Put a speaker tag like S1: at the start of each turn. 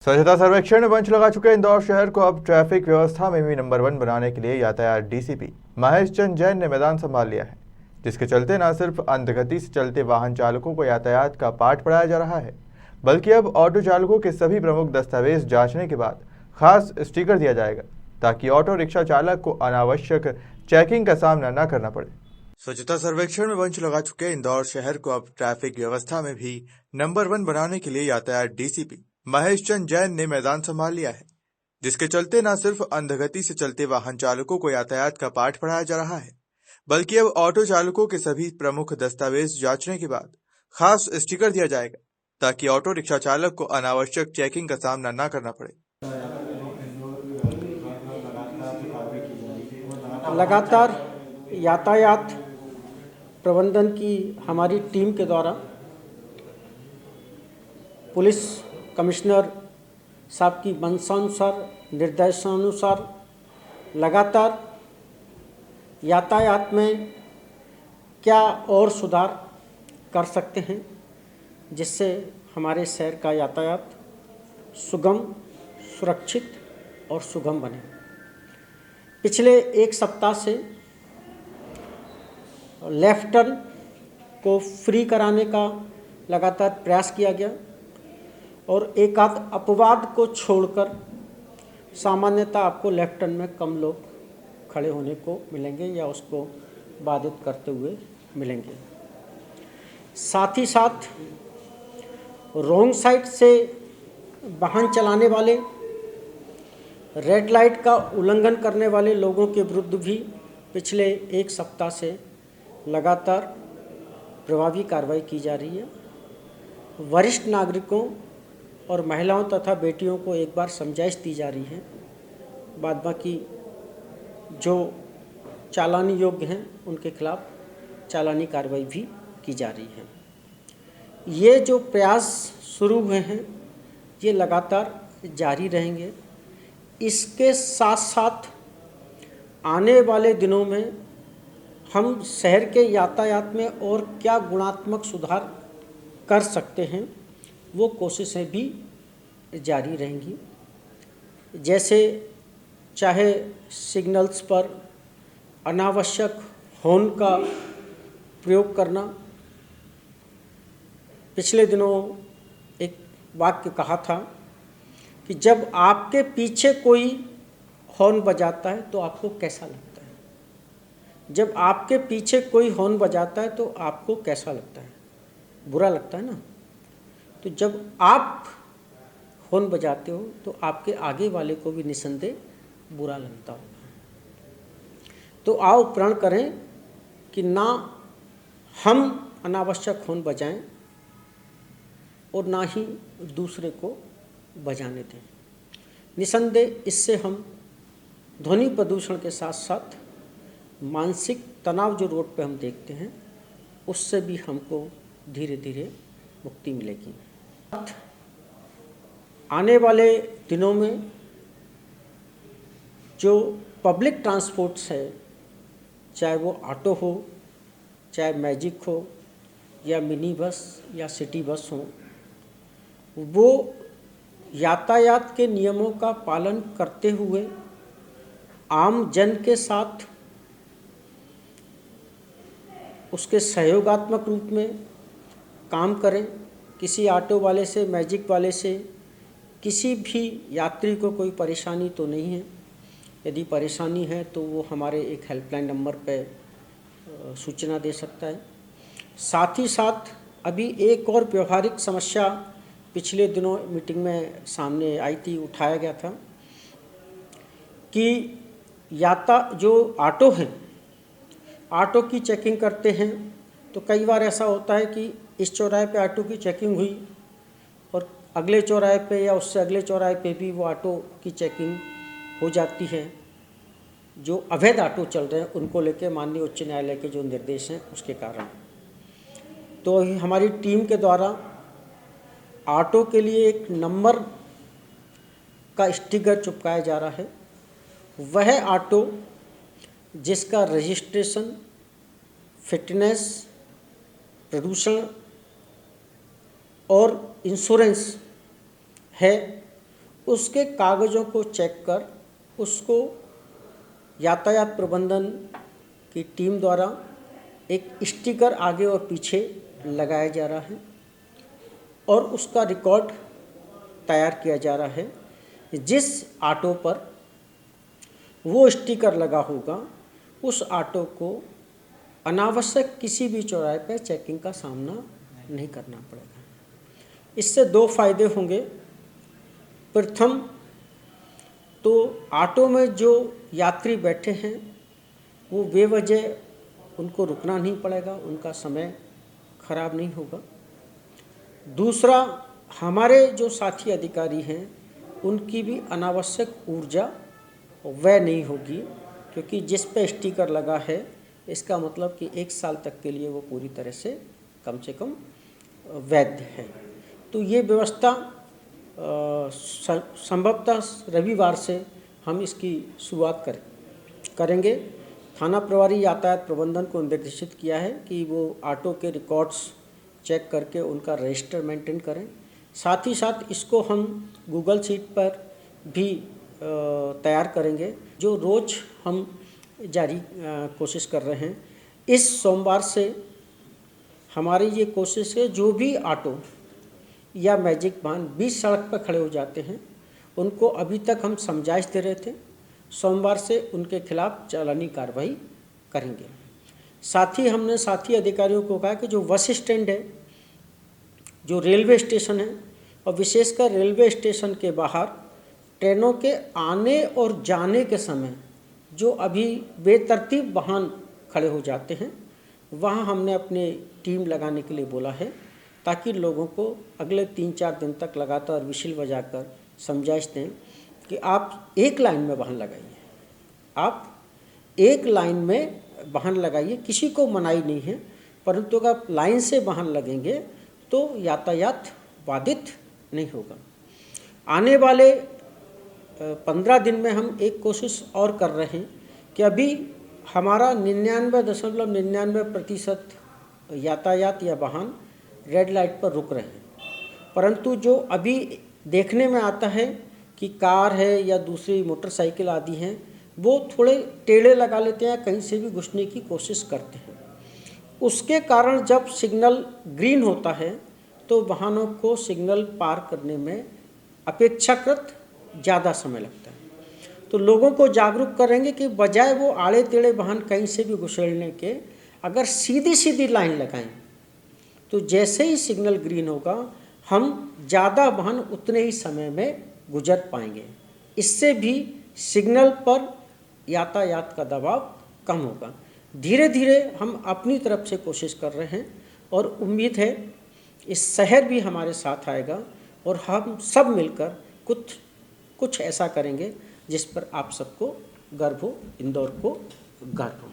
S1: स्वच्छता सर्वेक्षण में मंच लगा चुके इंदौर शहर को अब ट्रैफिक व्यवस्था में भी नंबर 1 बनाने के लिए यातायात डीसीपी महेश चंद जैन ने मैदान संभाल लिया है, जिसके चलते न सिर्फ अंधगति से चलते वाहन चालकों को यातायात का पाठ पढ़ाया जा रहा है, बल्कि अब ऑटो चालकों के सभी प्रमुख दस्तावेज जांचने के बाद खास स्टिकर दिया जाएगा, ताकि ऑटो रिक्शा चालक को अनावश्यक चेकिंग का सामना न करना पड़े। स्वच्छता सर्वेक्षण में मंच लगा चुके इंदौर शहर को अब ट्रैफिक व्यवस्था में भी नंबर 1 बनाने के लिए यातायात डीसीपी महेश चंद जैन ने मैदान संभाल लिया है, जिसके चलते न सिर्फ अंधगति से चलते वाहन चालकों को यातायात का पाठ पढ़ाया जा रहा है, बल्कि अब ऑटो चालकों के सभी प्रमुख दस्तावेज जांचने के बाद खास स्टिकर दिया जाएगा, ताकि ऑटो रिक्शा चालक को अनावश्यक चेकिंग का सामना न करना पड़े।
S2: लगातार यातायात प्रबंधन की हमारी टीम के द्वारा पुलिस कमिश्नर साहब की मंशानुसार निर्देशानुसार लगातार यातायात में क्या और सुधार कर सकते हैं, जिससे हमारे शहर का यातायात सुगम, सुरक्षित और सुगम बने। पिछले एक सप्ताह से लेफ्ट टर्न को फ्री कराने का लगातार प्रयास किया गया और एक आध अपवाद को छोड़कर सामान्यतः आपको लेफ्ट टर्न में कम लोग खड़े होने को मिलेंगे या उसको बाधित करते हुए मिलेंगे। साथ ही साथ रॉन्ग साइड से वाहन चलाने वाले, रेड लाइट का उल्लंघन करने वाले लोगों के विरुद्ध भी पिछले एक सप्ताह से लगातार प्रभावी कार्रवाई की जा रही है। वरिष्ठ नागरिकों और महिलाओं तथा बेटियों को एक बार समझाइश दी जा रही है, बाद बाकी जो चालानी योग्य हैं उनके खिलाफ चालानी कार्रवाई भी की जा रही है। ये जो प्रयास शुरू हुए हैं ये लगातार जारी रहेंगे। इसके साथ साथ आने वाले दिनों में हम शहर के यातायात में और क्या गुणात्मक सुधार कर सकते हैं वो कोशिशें भी जारी रहेंगी। जैसे चाहे सिग्नल्स पर अनावश्यक हॉर्न का प्रयोग करना। पिछले दिनों एक वाक्य कहा था कि जब आपके पीछे कोई हॉर्न बजाता है तो आपको कैसा लगता है। जब आपके पीछे कोई हॉर्न बजाता है तो आपको कैसा लगता है, बुरा लगता है ना। तो जब आप हॉर्न बजाते हो तो आपके आगे वाले को भी निसंदेह बुरा लगता होगा। तो आओ प्रण करें कि ना हम अनावश्यक हॉर्न बजाएं और ना ही दूसरे को बजाने दें। निसंदेह इससे हम ध्वनि प्रदूषण के साथ साथ मानसिक तनाव जो रोड पे हम देखते हैं उससे भी हमको धीरे धीरे मुक्ति मिलेगी। आने वाले दिनों में जो पब्लिक ट्रांसपोर्ट्स है, चाहे वो ऑटो हो, चाहे मैजिक हो या मिनी बस या सिटी बस हो, वो यातायात के नियमों का पालन करते हुए आम जन के साथ उसके सहयोगात्मक रूप में काम करें। किसी ऑटो वाले से, मैजिक वाले से किसी भी यात्री को कोई परेशानी तो नहीं है। यदि परेशानी है तो वो हमारे एक हेल्पलाइन नंबर पे सूचना दे सकता है। साथ ही साथ अभी एक और व्यवहारिक समस्या पिछले दिनों मीटिंग में सामने आई थी, उठाया गया था कि जो ऑटो हैं, ऑटो की चेकिंग करते हैं तो कई बार ऐसा होता है कि इस चौराहे पे ऑटो की चेकिंग हुई और अगले चौराहे पे या उससे अगले चौराहे पे भी वो ऑटो की चेकिंग हो जाती है। जो अवैध ऑटो चल रहे हैं उनको लेके माननीय उच्च न्यायालय के जो निर्देश हैं उसके कारण तो हमारी टीम के द्वारा ऑटो के लिए एक नंबर का स्टिकर चिपकाया जा रहा है। वह ऑटो जिसका रजिस्ट्रेशन, फिटनेस, प्रदूषण और इंश्योरेंस है उसके कागज़ों को चेक कर उसको यातायात प्रबंधन की टीम द्वारा एक स्टिकर आगे और पीछे लगाया जा रहा है और उसका रिकॉर्ड तैयार किया जा रहा है। जिस ऑटो पर वो स्टिकर लगा होगा उस ऑटो को अनावश्यक किसी भी चौराहे पर चेकिंग का सामना नहीं करना पड़ेगा। इससे दो फायदे होंगे। प्रथम तो ऑटो में जो यात्री बैठे हैं वो बेवजह उनको रुकना नहीं पड़ेगा, उनका समय खराब नहीं होगा। दूसरा, हमारे जो साथी अधिकारी हैं उनकी भी अनावश्यक ऊर्जा व्यय नहीं होगी, क्योंकि जिस पे स्टिकर लगा है इसका मतलब कि 1 साल तक के लिए वो पूरी तरह से कम वैध है। तो ये व्यवस्था संभवतः रविवार से हम इसकी शुरुआत करेंगे। थाना प्रभारी यातायात प्रबंधन को निर्देशित किया है कि वो ऑटो के रिकॉर्ड्स चेक करके उनका रजिस्टर मेंटेन करें। साथ ही साथ इसको हम गूगल शीट पर भी तैयार करेंगे, जो रोज़ हम जारी कोशिश कर रहे हैं। इस सोमवार से हमारी ये कोशिश है, जो भी ऑटो या मैजिक वाहन बीच सड़क पर खड़े हो जाते हैं उनको अभी तक हम समझाइश दे रहे थे, सोमवार से उनके खिलाफ चालानी कार्रवाई करेंगे। साथ ही हमने साथी अधिकारियों को कहा कि जो बस स्टैंड है, जो रेलवे स्टेशन है और विशेषकर रेलवे स्टेशन के बाहर ट्रेनों के आने और जाने के समय जो अभी बेतरतीब वाहन खड़े हो जाते हैं, वहाँ हमने अपनी टीम लगाने के लिए बोला है, ताकि लोगों को अगले 3-4 दिन तक लगातार विशिल बजाकर समझाइश दें कि आप एक लाइन में वाहन लगाइए, आप एक लाइन में वाहन लगाइए, किसी को मनाही नहीं है, परंतु अगर आप लाइन से वाहन लगेंगे तो यातायात बाधित नहीं होगा। आने वाले 15 दिन में हम एक कोशिश और कर रहे हैं कि अभी हमारा 99.99% यातायात या वाहन रेड लाइट पर रुक रहे हैं, परंतु जो अभी देखने में आता है कि कार है या दूसरी मोटरसाइकिल आदि हैं, वो थोड़े टेढ़े लगा लेते हैं, कहीं से भी घुसने की कोशिश करते हैं। उसके कारण जब सिग्नल ग्रीन होता है तो वाहनों को सिग्नल पार करने में अपेक्षाकृत ज़्यादा समय लगता है। तो लोगों को जागरूक करेंगे कि बजाय वो आड़े टेढ़े वाहन कहीं से भी घुसेड़ने के, अगर सीधी सीधी लाइन लगाएं तो जैसे ही सिग्नल ग्रीन होगा हम ज़्यादा वाहन उतने ही समय में गुजर पाएंगे। इससे भी सिग्नल पर यातायात का दबाव कम होगा। धीरे धीरे हम अपनी तरफ से कोशिश कर रहे हैं और उम्मीद है इस शहर भी हमारे साथ आएगा और हम सब मिलकर कुछ ऐसा करेंगे जिस पर आप सबको गर्व हो, इंदौर को गर्व हो।